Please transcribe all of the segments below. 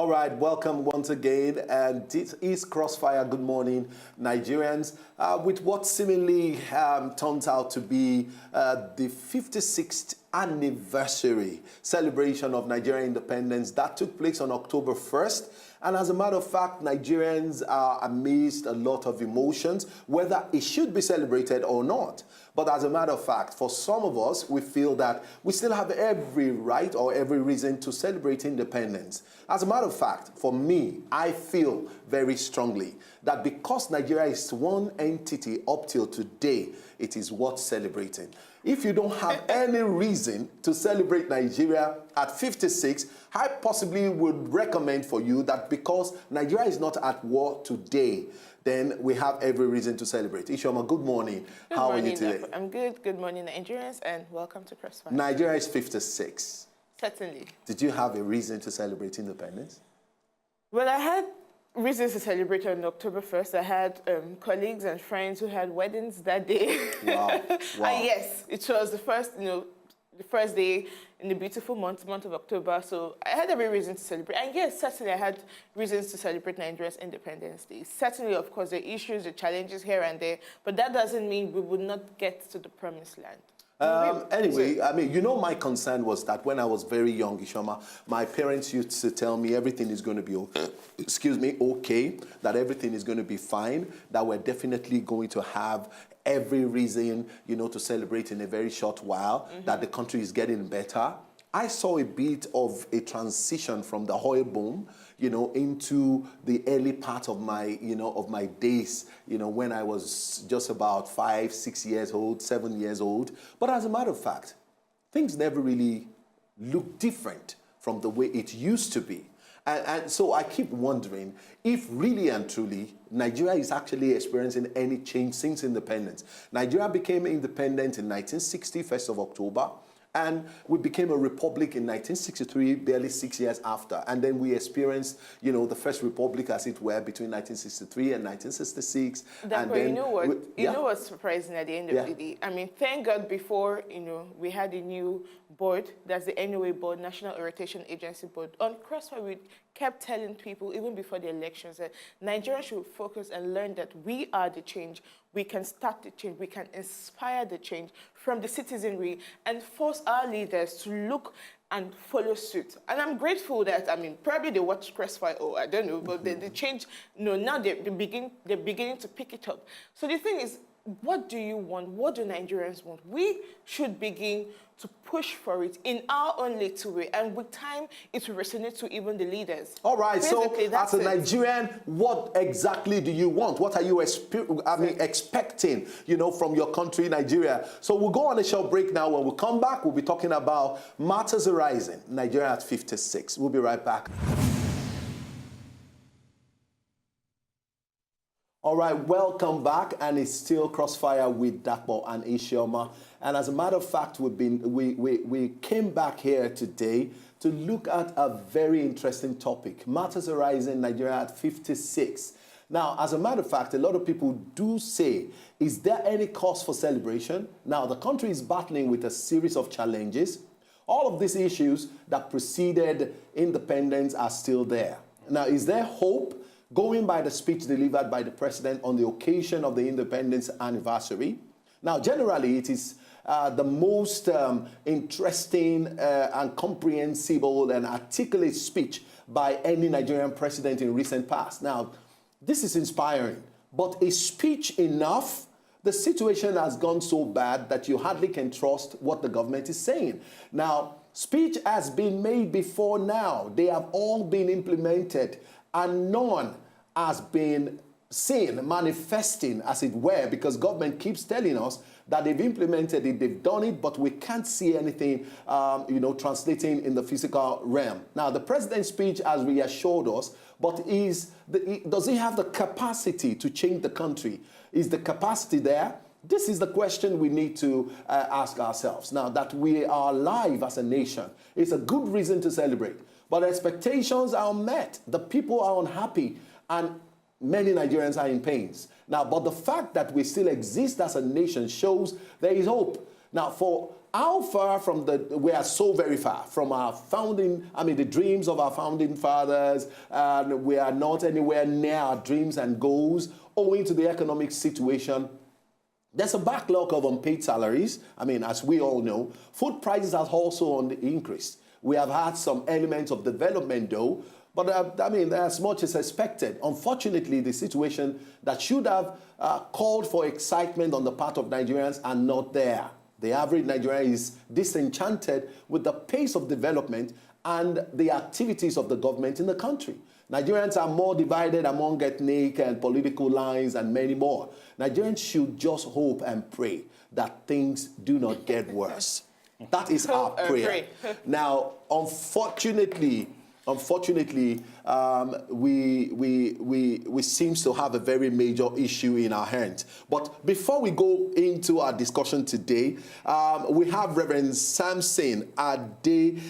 All right, welcome once again. And this is Crossfire. Good morning, Nigerians. With what seemingly turns out to be the 56th anniversary celebration of Nigerian independence that took place on October 1st. And as a matter of fact, Nigerians are amidst a lot of emotions, whether it should be celebrated or not. But as a matter of fact, for some of us, we feel that we still have every right or every reason to celebrate independence. As a matter of fact, for me, I feel very strongly that because Nigeria is one entity up till today, it is worth celebrating. If you don't have any reason to celebrate Nigeria at 56, I possibly would recommend for you that because Nigeria is not at war today, then we have every reason to celebrate. Ishoma, good morning. How are you today? I'm good. Good morning, Nigerians, and welcome to Crossfire. Nigeria is 56. Certainly. Did you have a reason to celebrate independence? Well, I had reasons to celebrate on October 1st. I had colleagues and friends who had weddings that day. Wow. Wow. And yes, it was the first, the first day in the beautiful month of October. So I had every reason to celebrate. And yes, certainly I had reasons to celebrate Nigeria's Independence Day. Certainly, of course, the issues, the challenges here and there, but that doesn't mean we would not get to the promised land. Anyway, I mean, my concern was that when I was very young, Ishoma, my parents used to tell me everything is going to be, okay, that everything is going to be fine, that we're definitely going to have every reason, to celebrate in a very short while, that the country is getting better. I saw a bit of a transition from the oil boom, into the early part of my, of my days, when I was just about 5, 6 years old, 7 years old. But as a matter of fact, things never really looked different from the way it used to be. And so I keep wondering if really and truly Nigeria is actually experiencing any change since independence. Nigeria became independent in 1960, 1st of October. And we became a republic in 1963, barely 6 years after. And then we experienced, the first republic, as it were, between 1963 and 1966. And then you know what? You know what's surprising at the end of the day? I mean, thank God before, we had a new board, that's the NOA board, National Orientation Agency board. On Crossfire, we kept telling people, even before the elections, that Nigerians should focus and learn that we are the change. We can start the change. We can inspire the change from the citizenry and force our leaders to look and follow suit. And I'm grateful that, probably they watch Crossfire, I don't know, but the change, now they're beginning to pick it up. So the thing is, what do you want? What do Nigerians want? We should begin to push for it in our own little way. And with time, it will resonate to even the leaders. All right, basically, so as a Nigerian, what exactly do you want? What are you expecting, from your country, Nigeria? So we'll go on a short break now. When we come back, we'll be talking about matters arising. Nigeria at 56. We'll be right back. All right, welcome back, and it's still Crossfire with Dakbo and Isioma. And as a matter of fact, we came back here today to look at a very interesting topic, matters arising in Nigeria at 56. Now, as a matter of fact, a lot of people do say, is there any cause for celebration? Now, the country is battling with a series of challenges. All of these issues that preceded independence are still there. Now, is there hope? Going by the speech delivered by the president on the occasion of the independence anniversary. Now, generally, it is the most interesting and comprehensible and articulate speech by any Nigerian president in recent past. Now, this is inspiring, but is speech enough? The situation has gone so bad that you hardly can trust what the government is saying. Now, speech has been made before now. They have all been implemented, and none has been seen, manifesting, as it were, because government keeps telling us that they've implemented it, they've done it, but we can't see anything, translating in the physical realm. Now, the president's speech has reassured us, but does he have the capacity to change the country? Is the capacity there? This is the question we need to ask ourselves. Now, that we are alive as a nation is a good reason to celebrate, but expectations are unmet. The people are unhappy, and many Nigerians are in pains. Now, but the fact that we still exist as a nation shows there is hope. Now, for how far from we are so very far from our founding, the dreams of our founding fathers, and we are not anywhere near our dreams and goals owing to the economic situation. There's a backlog of unpaid salaries. As we all know, food prices have also increased. We have had some elements of development though, but as much as expected. Unfortunately, the situation that should have called for excitement on the part of Nigerians are not there. The average Nigerian is disenchanted with the pace of development and the activities of the government in the country. Nigerians are more divided among ethnic and political lines and many more. Nigerians should just hope and pray that things do not get worse. That is our prayer. Now, unfortunately, we seem to have a very major issue in our hands. But before we go into our discussion today, we have Reverend Samson Adedokun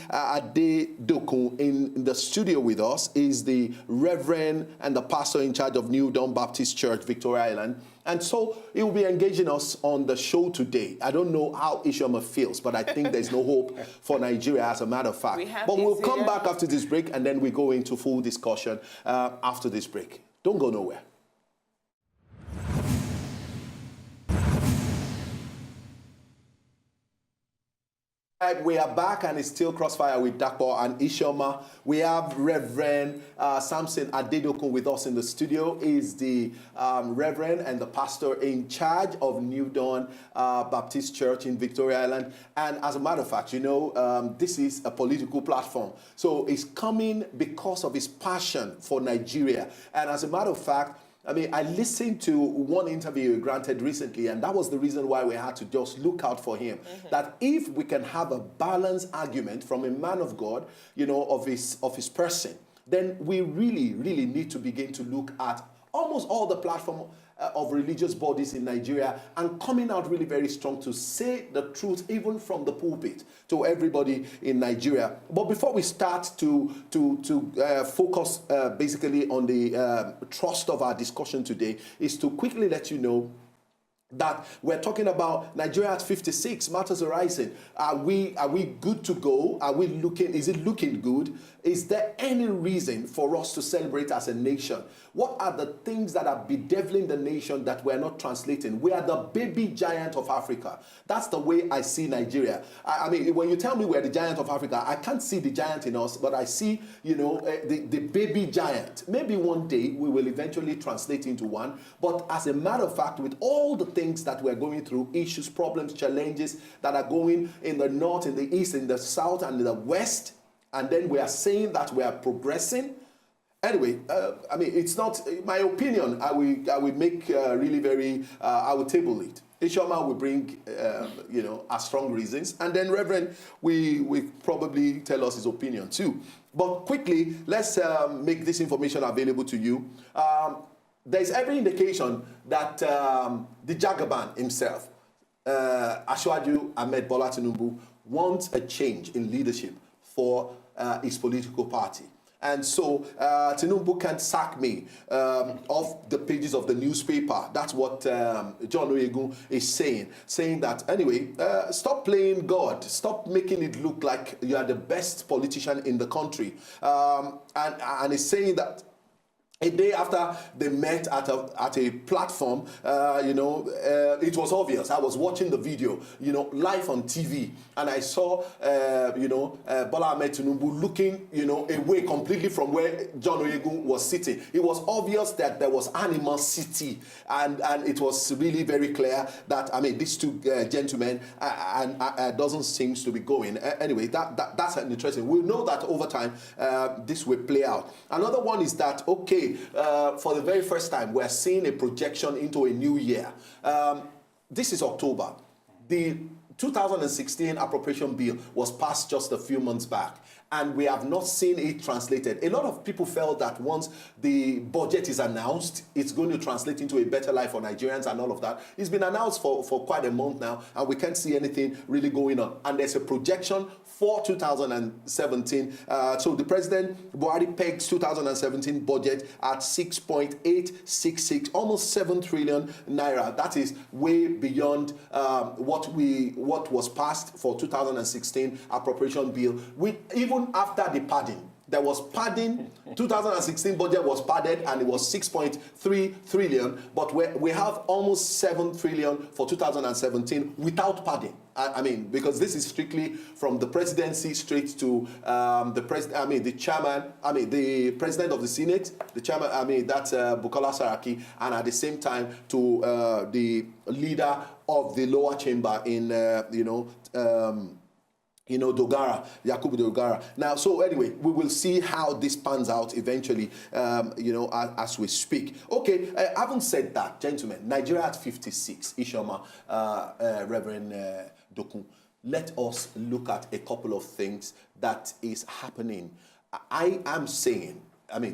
in the studio with us. Is the Reverend and the pastor in charge of New Dawn Baptist Church, Victoria Island. And so he will be engaging us on the show today. I don't know how Isioma feels, but I think there's no hope for Nigeria, as a matter of fact. But we'll come back after this break, and then we go into full discussion after this break. Don't go nowhere. We are back, and it's still Crossfire with Dakpo and Isioma. We have Reverend Samson Adedokun with us in the studio. He's the Reverend and the pastor in charge of New Dawn Baptist Church in Victoria Island. And as a matter of fact, this is a political platform. So it's coming because of his passion for Nigeria. And as a matter of fact, I listened to one interview he granted recently, and that was the reason why we had to just look out for him. That if we can have a balanced argument from a man of God, of his person, then we really, really need to begin to look at almost all the platform of religious bodies in Nigeria and coming out really very strong to say the truth even from the pulpit to everybody in Nigeria. But before we start to focus basically on the thrust of our discussion today, is to quickly let you know that we're talking about Nigeria at 56, matters arising. Are we good to go? Is it looking good? Is there any reason for us to celebrate as a nation? What are the things that are bedeviling the nation that we're not translating? We are the baby giant of Africa. That's the way I see Nigeria. When you tell me we're the giant of Africa, I can't see the giant in us, but I see, the baby giant. Maybe one day we will eventually translate into one. But as a matter of fact, with all the things that we're going through, issues, problems, challenges that are going in the north, in the east, in the south, and in the west, and then we are saying that we are progressing. Anyway, it's not my opinion. I will make really very. I will table it. Isioma will bring, our strong reasons, and then Reverend will probably tell us his opinion too. But quickly, let's make this information available to you. There's every indication that the Jagaban himself, Asiwaju Ahmed Bola Tinubu, wants a change in leadership for his political party. And so Tinubu can't sack me off the pages of the newspaper. That's what John Oyegun is saying that, anyway, stop playing God. Stop making it look like you are the best politician in the country. And he's saying that a day after they met at a platform, it was obvious. I was watching the video, live on TV, and I saw, Bola Ahmed Tinubu looking, away completely from where John Oyegun was sitting. It was obvious that there was animosity, and it was really very clear that, these two gentlemen doesn't seem to be going. Anyway, that's interesting. We'll know that over time this will play out. Another one is that, okay, for the very first time, we're seeing a projection into a new year. This is October. The 2016 appropriation bill was passed just a few months back. and we have not seen it translated. A lot of people felt that once the budget is announced, it's going to translate into a better life for Nigerians and all of that. It's been announced for quite a month now, and we can't see anything really going on. And there's a projection for 2017. So the President, Buhari, pegs 2017 budget at 6.866, almost 7 trillion naira. That is way beyond what was passed for 2016 appropriation bill. Even after the padding, there was padding. 2016 budget was padded and it was 6.3 trillion, but we have almost 7 trillion for 2017 without padding. I mean, because this is strictly from the presidency straight to the president of the Senate, the chairman, that's Bukola Saraki, and at the same time to the leader of the lower chamber in, Dogara, Yakubu Dogara. Now, so anyway, we will see how this pans out eventually, as we speak. Okay, having said that, gentlemen, Nigeria at 56, Ishoma, Reverend Dokun, let us look at a couple of things that is happening. I am saying,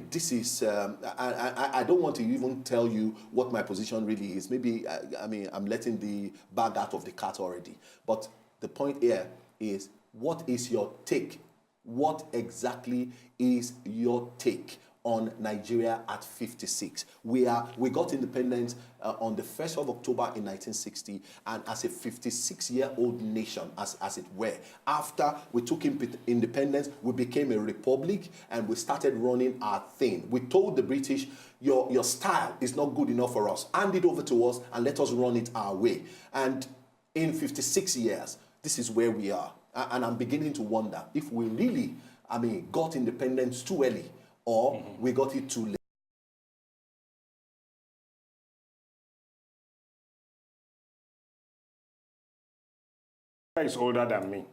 this is, I don't want to even tell you what my position really is. Maybe, I'm letting the bag out of the cat already. But the point here is, what is your take? What exactly is your take on Nigeria at 56? We got independence on the 1st of October in 1960, and as a 56-year-old nation, as it were, after we took independence, we became a republic and we started running our thing. We told the British, your style is not good enough for us. Hand it over to us and let us run it our way. And in 56 years, this is where we are. And I'm beginning to wonder if we really, got independence too early or we got it too late. Nigeria is older than me,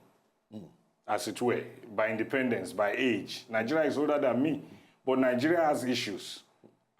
as it were, by independence, by age. Nigeria is older than me, but Nigeria has issues.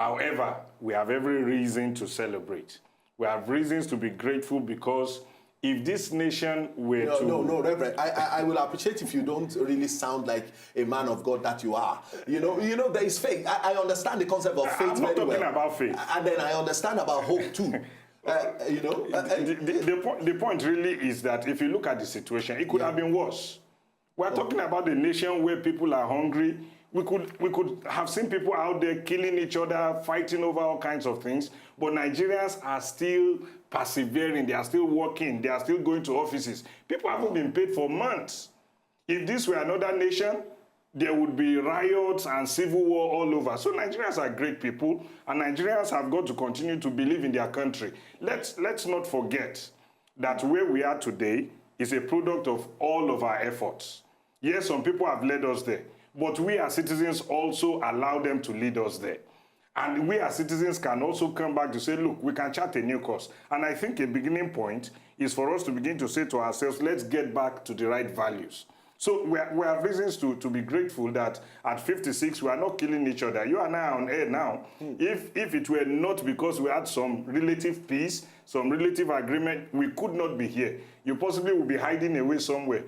However, we have every reason to celebrate. We have reasons to be grateful because if this nation were No, Reverend, I will appreciate if you don't really sound like a man of God that you are. There is faith. I understand the concept of faith very well. I'm not talking about faith. And then I understand about hope too. The point really is that if you look at the situation, it could have been worse. We're talking about a nation where people are hungry. We could have seen people out there killing each other, fighting over all kinds of things, but Nigerians are still persevering, they are still working, they are still going to offices. People haven't been paid for months. If this were another nation, there would be riots and civil war all over. So Nigerians are great people, and Nigerians have got to continue to believe in their country. Let's not forget that where we are today is a product of all of our efforts. Yes, some people have led us there, but we as citizens also allow them to lead us there. And we as citizens can also come back to say, look, we can chart a new course. And I think a beginning point is for us to begin to say to ourselves, let's get back to the right values. So we have reasons to be grateful that at 56, we are not killing each other. You and I are on air now. If it were not because we had some relative peace, some relative agreement, we could not be here. You possibly would be hiding away somewhere.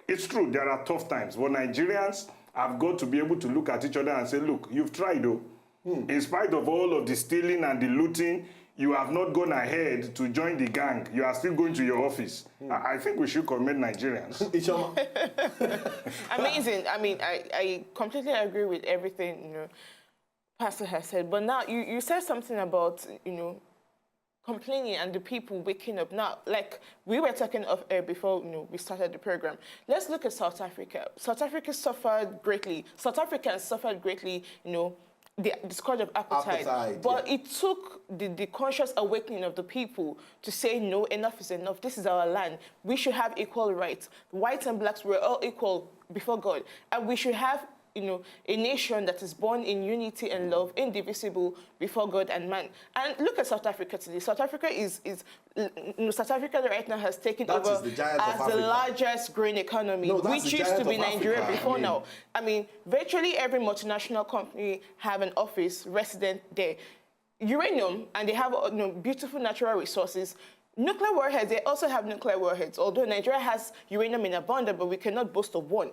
It's true, there are tough times, but Nigerians have got to be able to look at each other and say, look, you've tried though. In spite of all of the stealing and the looting, you have not gone ahead to join the gang. You are still going to your office. I think we should commend Nigerians. Amazing. I completely agree with everything Pastor has said. But now you said something about complaining and the people waking up. Now, like we were talking off air before we started the program. Let's look at South Africa. South Africa suffered greatly. South Africans suffered greatly. The scourge of appetite. But it took the conscious awakening of the people to say, no, enough is enough. This is our land. We should have equal rights. Whites and blacks, we're all equal before God. And we should have a nation that is born in unity and love, indivisible before God and man. And look at South Africa today. South Africa South Africa right now has taken over as the largest growing economy, which used to be Nigeria before now. Virtually every multinational company have an office resident there. Uranium, and they have beautiful natural resources. Nuclear warheads, they also have nuclear warheads, although Nigeria has uranium in abundance, but we cannot boast of one.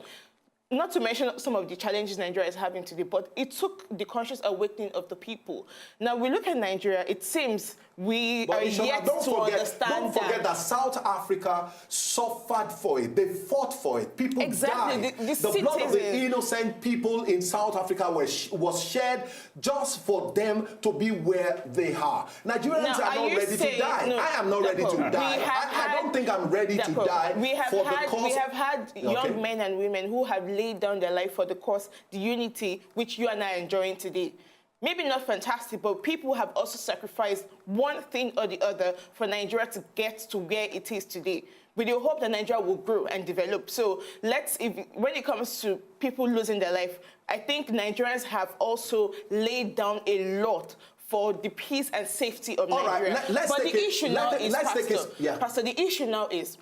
not to mention some of the challenges Nigeria is having today, but it took the conscious awakening of the people. Now, we look at Nigeria, it seems we are yet to understand. Don't forget that South Africa suffered for it. They fought for it. People died. The blood of the innocent people in South Africa was shed just for them to be where they are. Nigerians are not ready to die. No, I am not ready to die. I don't think I'm ready to die for the cause. We have had young men and women who have laid down their life for the cause, the unity, which you and I are enjoying today. Maybe not fantastic, but people have also sacrificed one thing or the other for Nigeria to get to where it is today. With the hope that Nigeria will grow and develop. So when it comes to people losing their life, I think Nigerians have also laid down a lot for the peace and safety of Nigeria. But the issue now is, Pastor, the issue now is,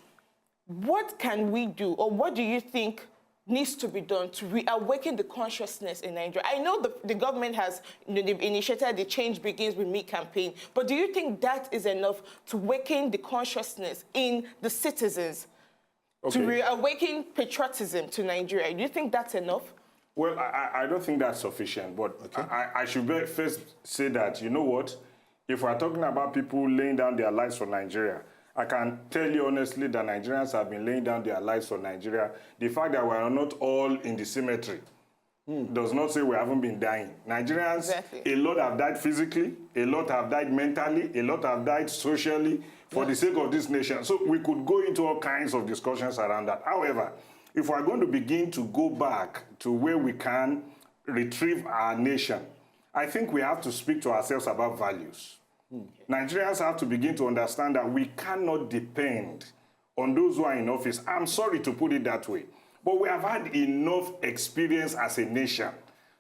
what can we do, or what do you think needs to be done to reawaken the consciousness in Nigeria? I know the government has they've initiated the Change Begins With Me campaign, but do you think that is enough to awaken the consciousness in the citizens, to reawaken patriotism to Nigeria? Do you think that's enough? Well, I don't think that's sufficient, but I should first say that, you know what, if we're talking about people laying down their lives for Nigeria, I can tell you honestly that Nigerians have been laying down their lives for Nigeria. The fact that we are not all in the cemetery does not say we haven't been dying. Nigerians, a lot have died physically, a lot have died mentally, a lot have died socially for the sake of this nation. So we could go into all kinds of discussions around that. However, if we're going to begin to go back to where we can retrieve our nation, I think we have to speak to ourselves about values. Nigerians have to begin to understand that we cannot depend on those who are in office. I'm sorry to put it that way, but we have had enough experience as a nation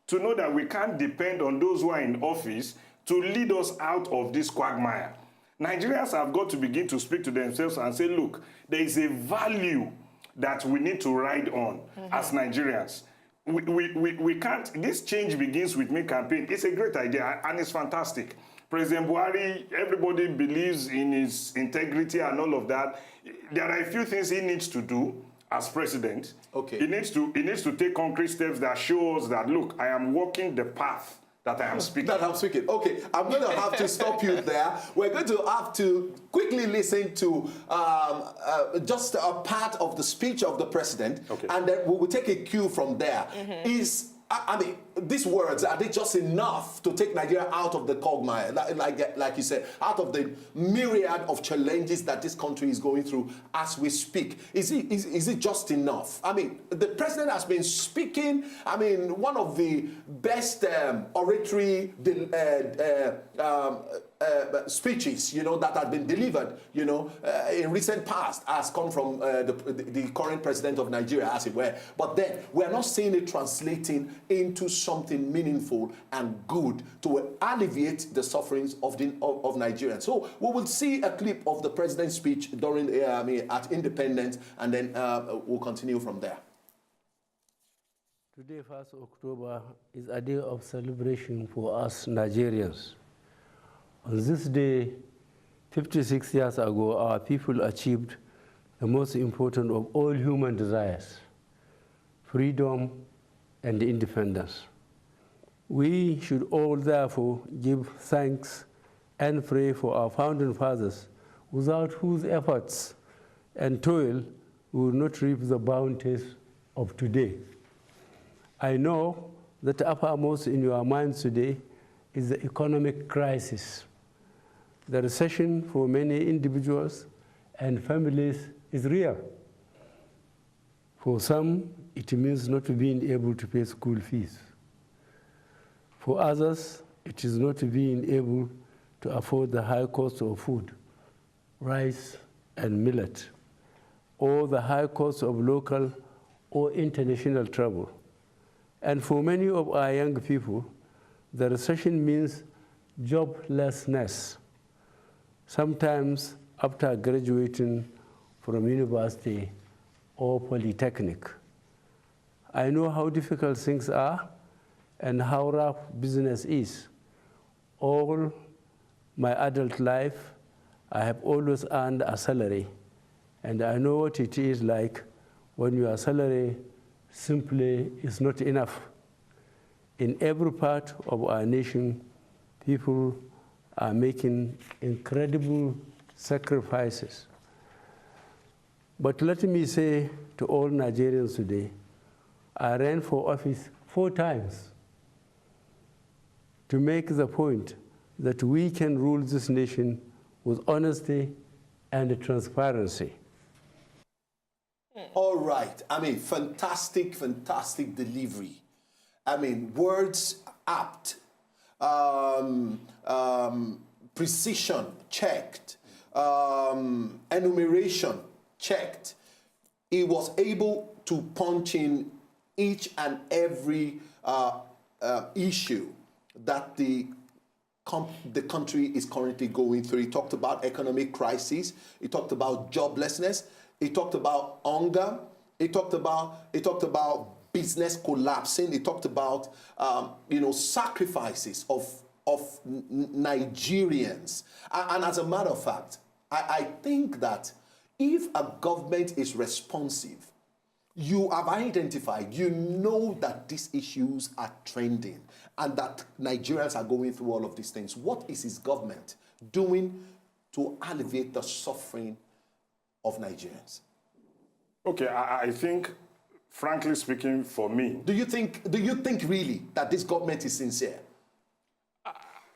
to know that we can't depend on those who are in office to lead us out of this quagmire. Nigerians have got to begin to speak to themselves and say, look, there is a value that we need to ride on as Nigerians. We can't, this Change Begins With Me campaign, it's a great idea and it's fantastic. President Buhari, everybody believes in his integrity and all of that. There are a few things he needs to do as president. He needs to take concrete steps that show us that, look, I am walking the path that I am speaking. Okay, I'm going to have to stop you there. We're going to have to quickly listen to just a part of the speech of the president, and then we will take a cue from there. I mean, these words, are they just enough to take Nigeria out of the quagmire, like you said, out of the myriad of challenges that this country is going through as we speak? Is it just enough? I mean, the president has been speaking, I mean, one of the best oratory speeches, you know, that have been delivered, you know, in recent past has come from the current president of Nigeria, as it were. But then we're not seeing it translating into something meaningful and good to alleviate the sufferings of Nigerians. So we will see a clip of the president's speech during at Independence, and then we'll continue from there. Today, 1st October, is a day of celebration for us Nigerians. On this day, 56 years ago, our people achieved the most important of all human desires, freedom and independence. We should all therefore give thanks and pray for our founding fathers, without whose efforts and toil we will not reap the bounties of today. I know that uppermost in your minds today is the economic crisis. The recession for many individuals and families is real. For some, it means not being able to pay school fees. For others, it is not being able to afford the high cost of food, rice and millet, or the high cost of local or international travel. And for many of our young people, the recession means joblessness, sometimes after graduating from university or polytechnic. I know how difficult things are and how rough business is. All my adult life, I have always earned a salary, and I know what it is like when your salary simply is not enough. In every part of our nation, people are making incredible sacrifices. But let me say to all Nigerians today, I ran for office 4 times to make the point that we can rule this nation with honesty and transparency. All right. I mean, fantastic, fantastic delivery. I mean, words apt, precision checked, enumeration checked. He was able to punch in each and every issue that the country is currently going through. He talked about economic crisis. He talked about joblessness. He talked about hunger. He talked about business collapsing. He talked about sacrifices of Nigerians. And as a matter of fact, I think that if a government is responsive, you have identified, you know that these issues are trending and that Nigerians are going through all of these things. What is his government doing to alleviate the suffering of Nigerians? Okay, I think, frankly speaking, for me... Do you think really that this government is sincere?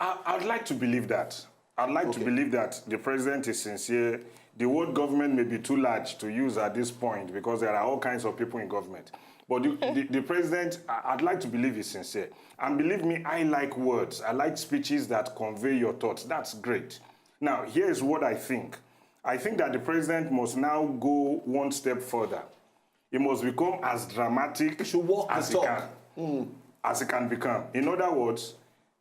I'd like to believe that. I'd like to believe that the president is sincere. The word government may be too large to use at this point because there are all kinds of people in government. But the president, I'd like to believe he's sincere. And believe me, I like words. I like speeches that convey your thoughts. That's great. Now, here's what I think. I think that the president must now go one step further. He must become as dramatic as he can become. In other words,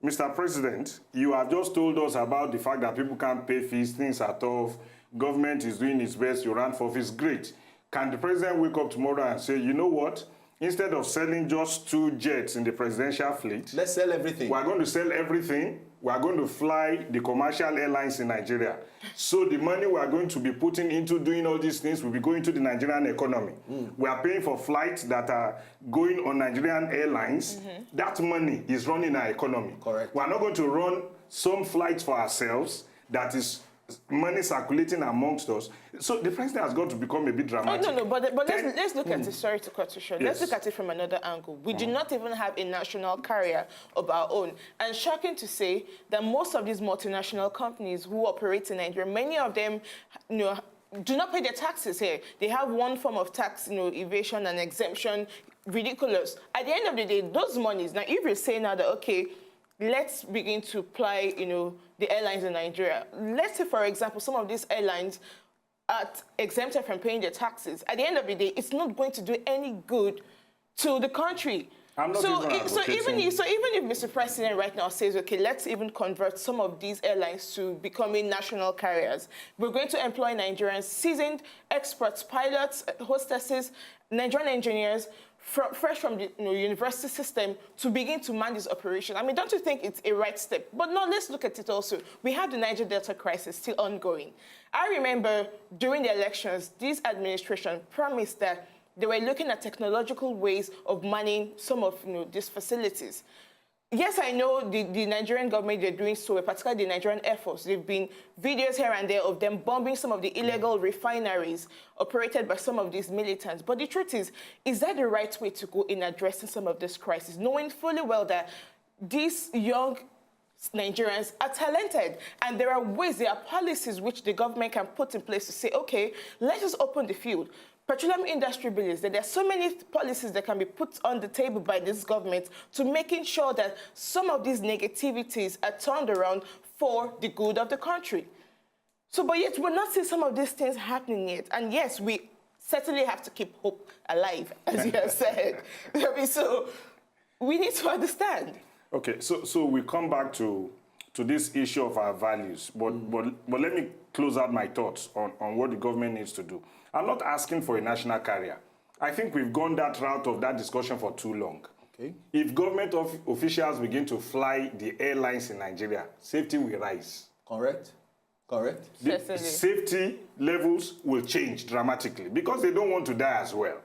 Mr. President, you have just told us about the fact that people can't pay fees, things are tough, government is doing its best, you ran for office, great. Can the president wake up tomorrow and say, you know what? Instead of selling just 2 jets in the presidential fleet, let's sell everything. We're going to sell everything. We're going to fly the commercial airlines in Nigeria. So the money we're going to be putting into doing all these things will be going to the Nigerian economy. We are paying for flights that are going on Nigerian airlines. That money is running our economy. Correct. We're not going to run some flights for ourselves that is money circulating amongst us. So the president has got to become a bit dramatic. Oh, no, but let's look at it. Sorry to cut you short. Yes. Let's look at it from another angle. We do not even have a national carrier of our own. And shocking to say that most of these multinational companies who operate in Nigeria, many of them, do not pay their taxes here. They have one form of tax, evasion and exemption. Ridiculous. At the end of the day, those monies. Now, if you say now that okay, let's begin to apply, the airlines in Nigeria. Let's say, for example, some of these airlines are exempted from paying their taxes. At the end of the day, it's not going to do any good to the country. So even if Mr. President right now says, okay, let's even convert some of these airlines to becoming national carriers, we're going to employ Nigerians, seasoned experts, pilots, hostesses, Nigerian engineers, fresh from the university system to begin to man this operation. I mean, don't you think it's a right step? But no, let's look at it also. We have the Niger Delta crisis still ongoing. I remember during the elections, this administration promised that they were looking at technological ways of manning some of these facilities. Yes, I know the Nigerian government, they're doing so, particularly the Nigerian Air Force. There have been videos here and there of them bombing some of the illegal refineries operated by some of these militants. But the truth is that the right way to go in addressing some of this crisis, knowing fully well that these young Nigerians are talented, and there are ways, there are policies which the government can put in place to say, okay, let's just open the field. Petroleum industry billions, there are so many policies that can be put on the table by this government to making sure that some of these negativities are turned around for the good of the country. So, but yet we're not seeing some of these things happening yet. And yes, we certainly have to keep hope alive, as you have said. I mean, so we need to understand. Okay, so we come back to this issue of our values, but let me close out my thoughts on what the government needs to do. I'm not asking for a national carrier. I think we've gone that route of that discussion for too long. Okay. If government officials begin to fly the airlines in Nigeria, safety will rise. Correct. Correct. The safety levels will change dramatically because they don't want to die as well.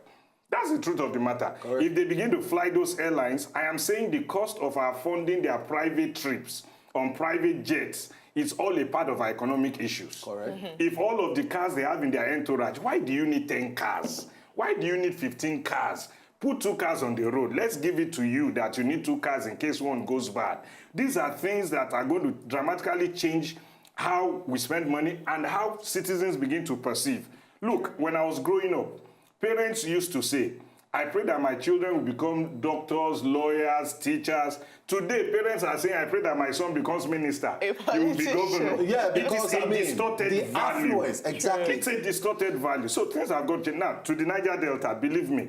That's the truth of the matter. Correct. If they begin to fly those airlines, I am saying the cost of our funding their private trips on private jets is all a part of our economic issues. Correct. If all of the cars they have in their entourage, why do you need 10 cars? Why do you need 15 cars? Put 2 cars on the road. Let's give it to you that you need 2 cars in case one goes bad. These are things that are going to dramatically change how we spend money and how citizens begin to perceive. Look, when I was growing up, parents used to say, I pray that my children will become doctors, lawyers, teachers. Today, parents are saying, I pray that my son becomes minister. A He will be politician. governor. Yeah, because it is a distorted the value. affluence, exactly. It's a distorted value. So things have got changed. Now, to the Niger Delta, believe me,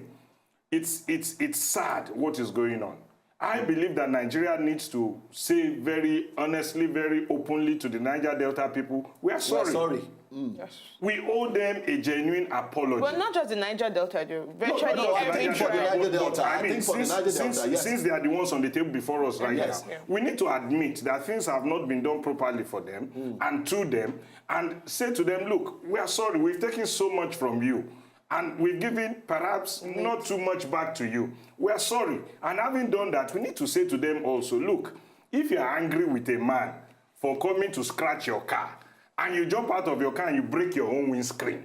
it's sad what is going on. I believe that Nigeria needs to say very honestly, very openly to the Niger Delta people, we are sorry. We're sorry. Yes. We owe them a genuine apology. But not just the Niger Delta, though. Virtually no, I every think for the tribe. Niger Delta. I think for the Niger Delta, yes. Since they are the ones on the table before us right Yes. now, Yeah. we need to admit that things have not been done properly for them and to them, and say to them, look, we are sorry, we've taken so much from you, and we've given perhaps not too much back to you. We are sorry. And having done that, we need to say to them also, look, if you are angry with a man for coming to scratch your car, and you jump out of your car and you break your own windscreen,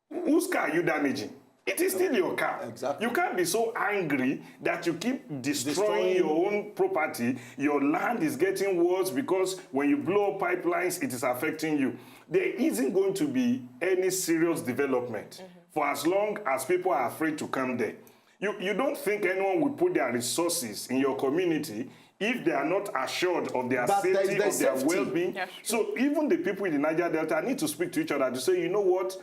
whose car are you damaging? It is still your car. Exactly. You can't be so angry that you keep destroying your own property. Your land is getting worse because when you blow up pipelines, it is affecting you. There isn't going to be any serious development for as long as people are afraid to come there. You don't think anyone will put their resources in your community if they are not assured of their safety, of their well-being. Yes. So even the people in the Niger Delta need to speak to each other to say, you know what,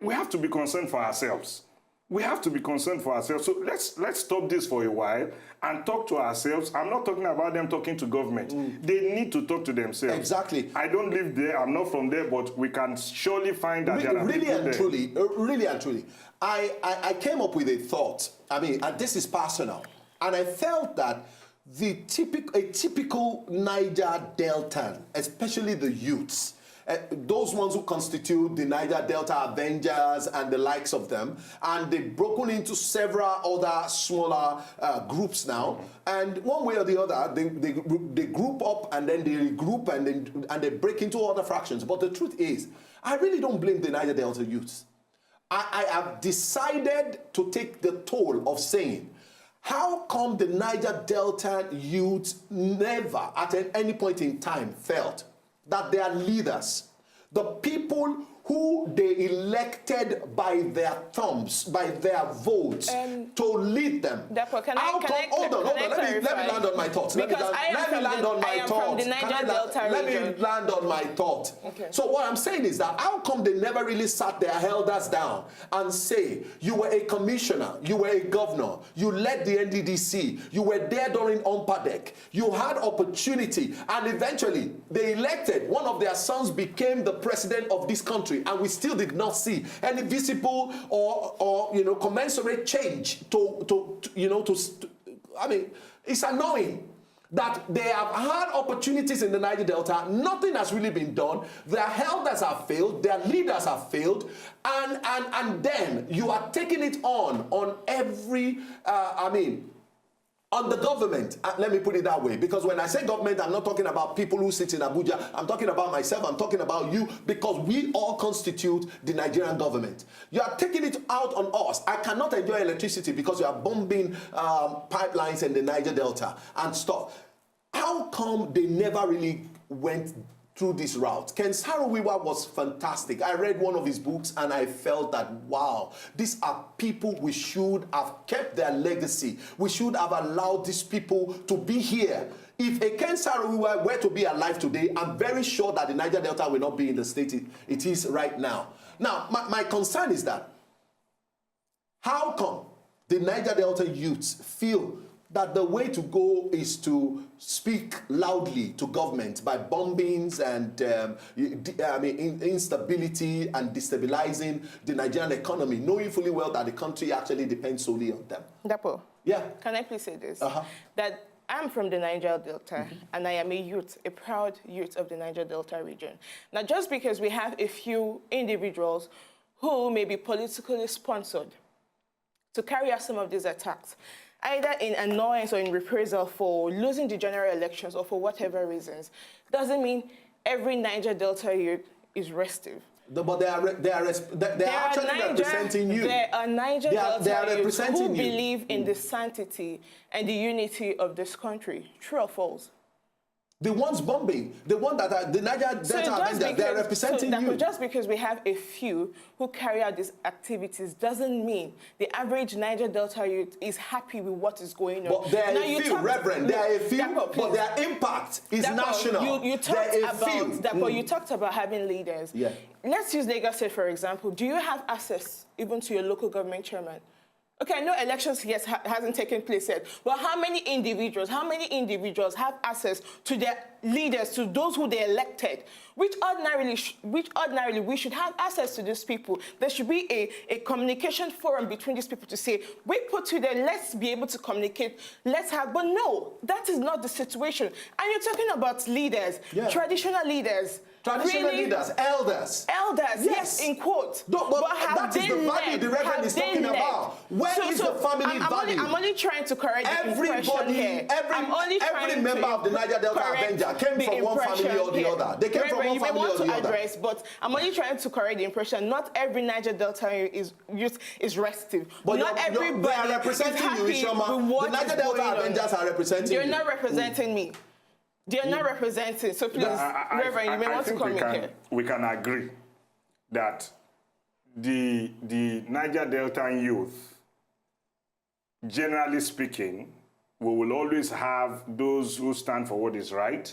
we have to be concerned for ourselves. We have to be concerned for ourselves. So let's stop this for a while and talk to ourselves. I'm not talking about them talking to government. They need to talk to themselves. Exactly. I don't live there. I'm not from there, but we can surely find that there are Really people and there. truly, really and truly, I came up with a thought. I mean, and this is personal, and I felt that a typical Niger Deltan, especially the youths, those ones who constitute the Niger Delta Avengers and the likes of them, and they've broken into several other smaller groups now, and one way or the other, they group up and then they regroup and they break into other fractions. But the truth is, I really don't blame the Niger Delta youths. I have decided to take the toll of saying, how come the Niger Delta youths never at any point in time felt that their leaders, the people who they elected by their thumbs, by their votes, to lead them? Therefore, Hold on, let me land on my thoughts. Let me land on my thoughts. Let me land on my thought. Okay. So what I'm saying is that how come they never really sat their elders down and say, you were a commissioner, you were a governor, you led the NDDC, you were there during UMPADEC, you had opportunity, and eventually they elected, one of their sons became the president of this country, and we still did not see any visible or commensurate change I mean, it's annoying that they have had opportunities in the Niger Delta. Nothing has really been done. Their elders have failed. Their leaders have failed. And then you are taking it on every, on the government. Let me put it that way. Because when I say government, I'm not talking about people who sit in Abuja. I'm talking about myself. I'm talking about you. Because we all constitute the Nigerian government. You are taking it out on us. I cannot enjoy electricity because you are bombing pipelines in the Niger Delta and stuff. How come they never really went through this route? Ken Saro-Wiwa was fantastic. I read one of his books and I felt that, wow, these are people we should have kept their legacy. We should have allowed these people to be here. If a Ken Saro-Wiwa were to be alive today, I'm very sure that the Niger Delta will not be in the state it is right now. Now, my concern is that, how come the Niger Delta youths feel that the way to go is to speak loudly to government by bombings and instability and destabilizing the Nigerian economy, knowing fully well that the country actually depends solely on them? Dapo, yeah. Can I please say this? That I'm from the Niger Delta, and I am a youth, a proud youth of the Niger Delta region. Now, just because we have a few individuals who may be politically sponsored to carry out some of these attacks, either in annoyance or in reprisal for losing the general elections or for whatever reasons, doesn't mean every Niger Delta youth is restive. But they are actually representing you. There are Niger Delta youths who you. believe in the sanctity and the unity of this country. True or false? The ones bombing, the one that are the Niger Delta Avengers, they are representing you. Just because we have a few who carry out these activities doesn't mean the average Niger Delta youth is happy with what is going on. But there are a few, Reverend, there are a few, but their impact is national. You talked about having leaders. Yeah. Let's use Lagos State, for example. Do you have access even to your local government chairman? Okay, I know elections yet hasn't taken place yet, but how many individuals have access to their leaders, to those who they elected, which ordinarily we should have access to these people? There should be a communication forum between these people to say, we put you there, let's be able to communicate, but no, that is not the situation. And you're talking about leaders, traditional leaders. Traditional leaders, elders. Elders, yes, in quotes. No, but that is the value the Reverend is talking about. Where is the family value? I'm only trying to correct the impression here. Every member of the Niger Delta Avenger came from one family or the other. They came from one family or the other. But I'm only trying to correct the impression. Not every Niger Delta youth is restive. But not everybody they are representing you, Ishoma. The Niger Delta Avengers are representing you. You're not representing me. They're not representing, so please, Reverend, you may want to come in here. We can agree that the Niger Delta youth, generally speaking, we will always have those who stand for what is right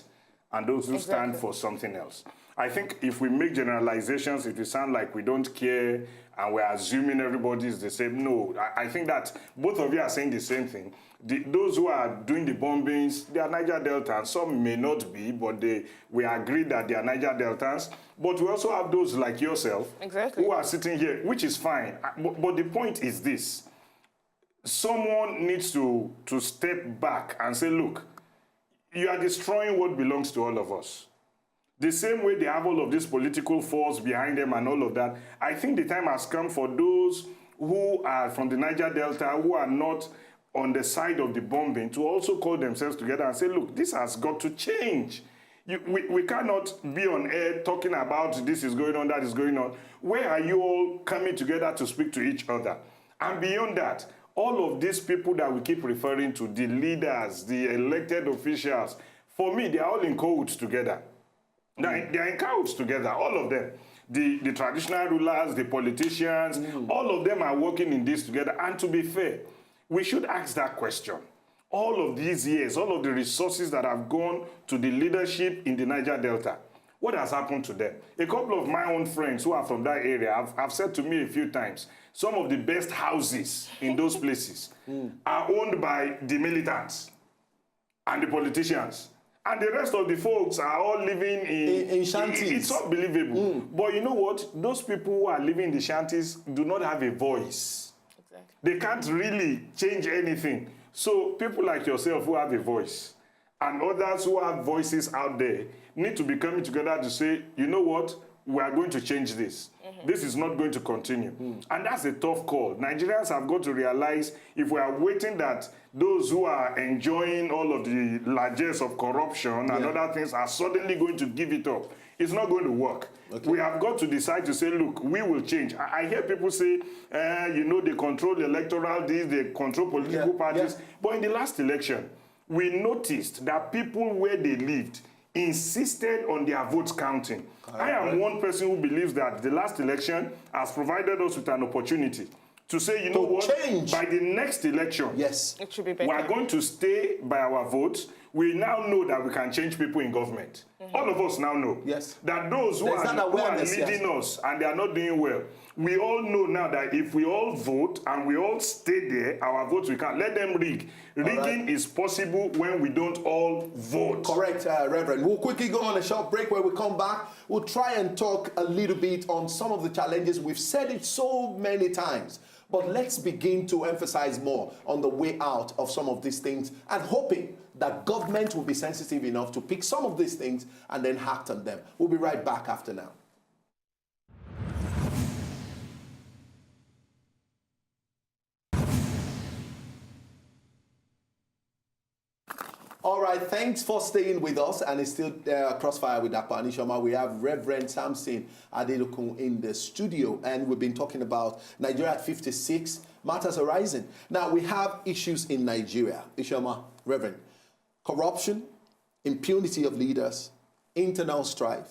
and those who stand for something else. I think if we make generalizations, it will sound like we don't care and we're assuming everybody is the same. No, I think that both of you are saying the same thing. Those who are doing the bombings, they are Niger Deltans. Some may not be, but we agree that they are Niger Deltans. But we also have those like yourself who are sitting here, which is fine. But the point is this. Someone needs to step back and say, look, you are destroying what belongs to all of us. The same way they have all of this political force behind them and all of that, I think the time has come for those who are from the Niger Delta, who are not on the side of the bombing, to also call themselves together and say, look, this has got to change. We cannot be on air talking about this is going on, that is going on. Where are you all coming together to speak to each other? And beyond that, all of these people that we keep referring to, the leaders, the elected officials, for me, they are all in cahoots together. They are in cahoots together, all of them. The traditional rulers, the politicians, all of them are working in this together. And to be fair, we should ask that question. All of these years, all of the resources that have gone to the leadership in the Niger Delta, what has happened to them? A couple of my own friends who are from that area have said to me a few times, some of the best houses in those places are owned by the militants and the politicians. And the rest of the folks are all living in shanties. It's unbelievable. But you know what? Those people who are living in the shanties do not have a voice. Exactly. They can't really change anything. So people like yourself who have a voice and others who have voices out there need to be coming together to say, you know what? We are going to change this. This is not going to continue. And that's a tough call. Nigerians have got to realize if we are waiting that those who are enjoying all of the largesse of corruption and other things are suddenly going to give it up, it's not going to work. Okay. We have got to decide to say, look, we will change. I hear people say, you know, they control the electoral deals, they control political parties. But in the last election, we noticed that people where they lived insisted on their votes counting. I am one person who believes that the last election has provided us with an opportunity to say, you know what, by the next election, it should be better. We are going to stay by our votes. We now know that we can change people in government. All of us now know that those who are leading us and they are not doing well, we all know now that if we all vote and we all stay there, our votes, we can't let them rig. Rigging is possible when we don't all vote. Correct, Reverend. We'll quickly go on a short break. Where we come back, we'll try and talk a little bit on some of the challenges. We've said it so many times, but let's begin to emphasize more on the way out of some of these things and hoping that government will be sensitive enough to pick some of these things and then act on them. We'll be right back after now. All right, thanks for staying with us. And it's still Crossfire with Dr. Anishoma. We have Reverend Samson Adelokun in the studio, and we've been talking about Nigeria at 56, matters arising. Now, we have issues in Nigeria. Ishoma, Reverend, corruption, impunity of leaders, internal strife,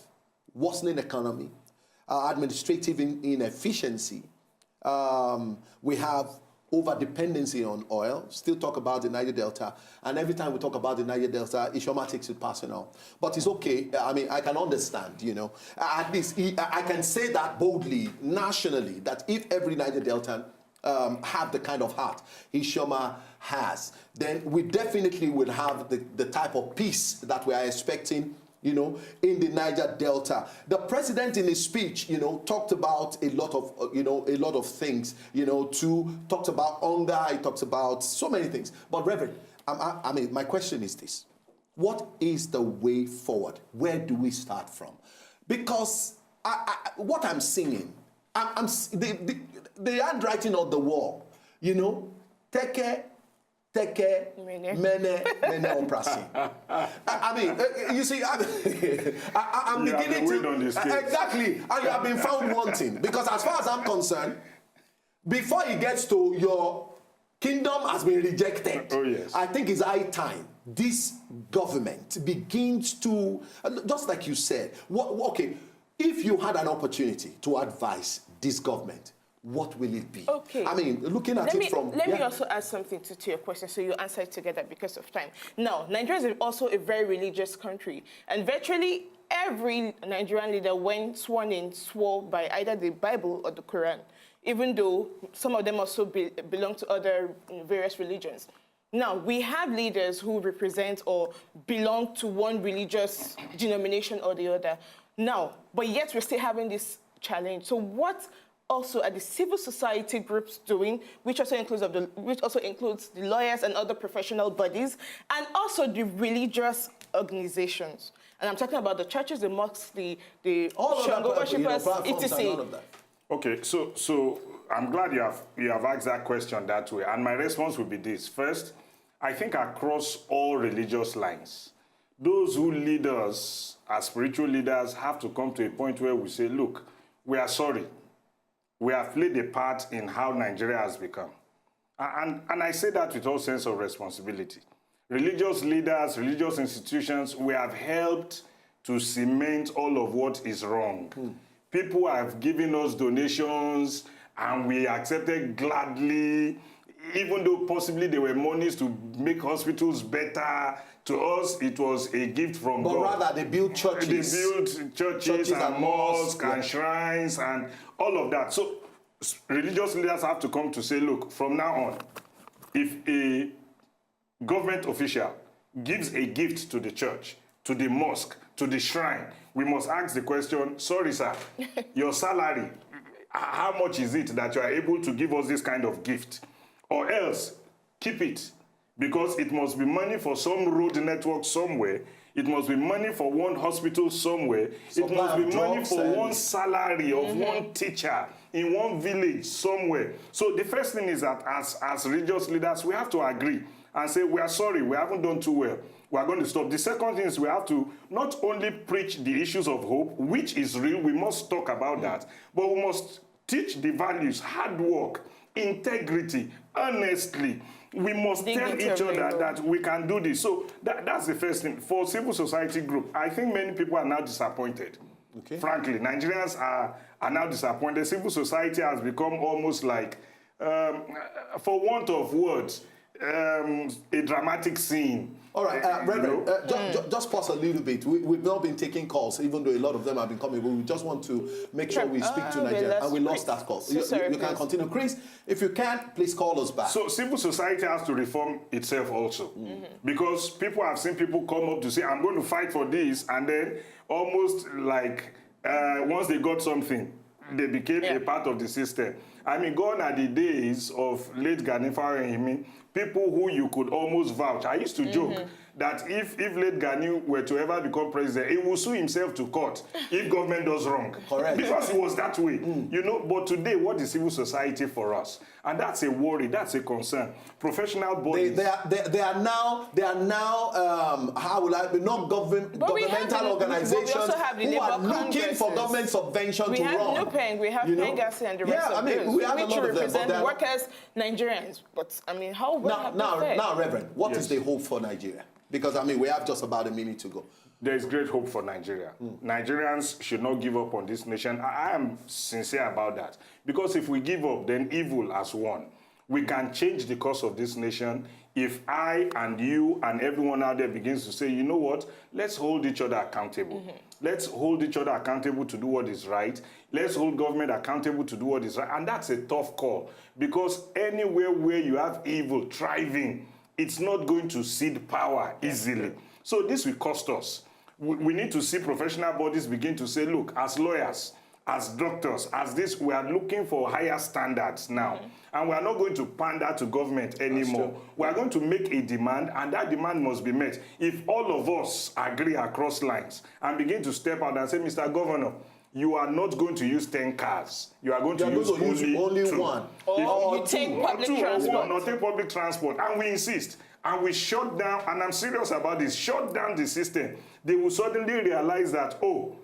worsening economy, administrative inefficiency. We have over-dependency on oil, still talk about the Niger Delta, and every time we talk about the Niger Delta, Ishoma takes it personal. But it's okay, I mean, I can understand, you know. At least I can say that boldly, nationally, that if every Niger Delta have the kind of heart Ishoma has, then we definitely will have the type of peace that we are expecting, you know, in the Niger Delta. The president in his speech, you know, talked about a lot of things, you know, talked about hunger, he talks about so many things. But Reverend, I mean, my question is this. What is the way forward? Where do we start from? Because what I'm seeing, the handwriting on the wall, you know, Teke, mene oprasi. I mean, you see, I'm beginning to... Exactly. And you have been found wanting. Because as far as I'm concerned, before it gets to your kingdom has been rejected, oh, yes. I think it's high time this government begins to, just like you said, okay, if you had an opportunity to advise this government, what will it be? Okay. I mean, looking at it from... Let me also add something to your question so you answer it together because of time. Now, Nigeria is also a very religious country, and virtually every Nigerian leader, when sworn in, swore by either the Bible or the Quran, even though some of them also belong to other various religions. Now, we have leaders who represent or belong to one religious denomination or the other. Now, but yet we're still having this challenge. So what also are the civil society groups doing, which also includes the lawyers and other professional bodies, and also the religious organizations? And I'm talking about the churches, the mosques, the Shango worshippers, etc. Okay, so I'm glad you have asked that question that way. And my response would be this. First, I think across all religious lines, those who lead us as spiritual leaders have to come to a point where we say, look, we are sorry. We have played a part in how Nigeria has become. And I say that with all sense of responsibility. Religious leaders, religious institutions, we have helped to cement all of what is wrong. People have given us donations, and we accepted gladly, even though possibly there were monies to make hospitals better. To us, it was a gift from God. But rather, they built churches. They built churches and mosques and shrines and all of that. So religious leaders have to come to say, look, from now on, if a government official gives a gift to the church, to the mosque, to the shrine, we must ask the question, sorry, sir, your salary, how much is it that you are able to give us this kind of gift? Or else, keep it. Because it must be money for some road network somewhere. It must be money for one hospital somewhere. It must be money for one salary of one teacher in one village somewhere. So the first thing is that as religious leaders, we have to agree and say, we are sorry, we haven't done too well. We are going to stop. The second thing is we have to not only preach the issues of hope, which is real, we must talk about that, but we must teach the values, hard work, integrity, honestly. We must tell each other that we can do this. So that's the first thing. For civil society group, I think many people are now disappointed. Okay. Frankly, Nigerians are now disappointed. Civil society has become almost like, for want of words, a dramatic scene. All right, Reverend, just pause a little bit. We've not been taking calls, even though a lot of them have been coming, but we just want to make sure we speak to Nigeria, and we lost that call. You can continue. Chris, if you can, please call us back. So civil society has to reform itself also, because people have seen people come up to say, I'm going to fight for this, and then almost like once they got something, they became a part of the system. I mean, gone are the days of late Ganifa and Himi, people who you could almost vouch. I used to joke that if late Gani were to ever become president, he will sue himself to court if government does wrong. Correct. Because it was that way, you know. But today, what is civil society for us? And that's a worry, that's a concern. Professional bodies. They are now how will I be not governmental organizations who are looking for government subvention to run. We have NUPENG, we have Pengasi and the rest of those, we have a lot of them, represent workers, Nigerians. But I mean, how well have they fared? Now, Reverend, what is the hope for Nigeria? Because I mean, we have just about a minute to go. There is great hope for Nigeria. Nigerians should not give up on this nation. I am sincere about that. Because if we give up, then evil has won. We can change the course of this nation if I and you and everyone out there begins to say, you know what, let's hold each other accountable. Let's hold each other accountable to do what is right. Let's hold government accountable to do what is right. And that's a tough call. Because anywhere where you have evil thriving, it's not going to cede power easily. So this will cost us. We need to see professional bodies begin to say, look, as lawyers, as doctors, as this, we are looking for higher standards now. And we are not going to pander to government anymore. We are going to make a demand, and that demand must be met. If all of us agree across lines and begin to step out and say, Mr. Governor, you are not going to use 10 cars. You are going to use only 2. One. Or you take public transport. Or take public transport. And we insist. And we shut down, and I'm serious about this, shut down the system. They will suddenly realize that, oh,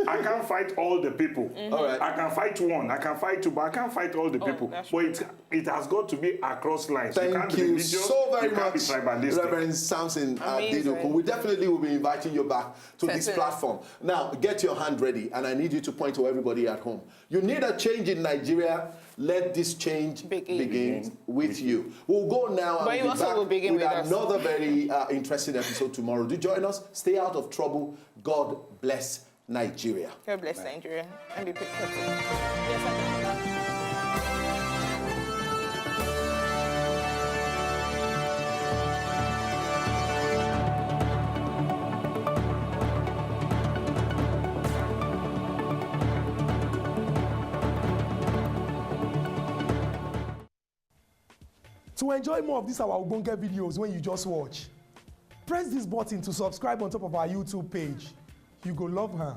I can't fight all the people. All right. I can fight one, I can fight two, but I can't fight all the people. But it has got to be across lines. Thank you so very much, Reverend Samson Adedokun. We definitely will be inviting you back to this platform. Now, get your hand ready, and I need you to point to everybody at home. You need a change in Nigeria. Let this change begin with you. We'll go now and be back with another very interesting episode tomorrow. Do join us. Stay out of trouble. God bless Nigeria. God bless Nigeria. And be careful. Yes, To enjoy more of these our Ogbonge videos when you just watch, press this button to subscribe on top of our YouTube page. You go love her.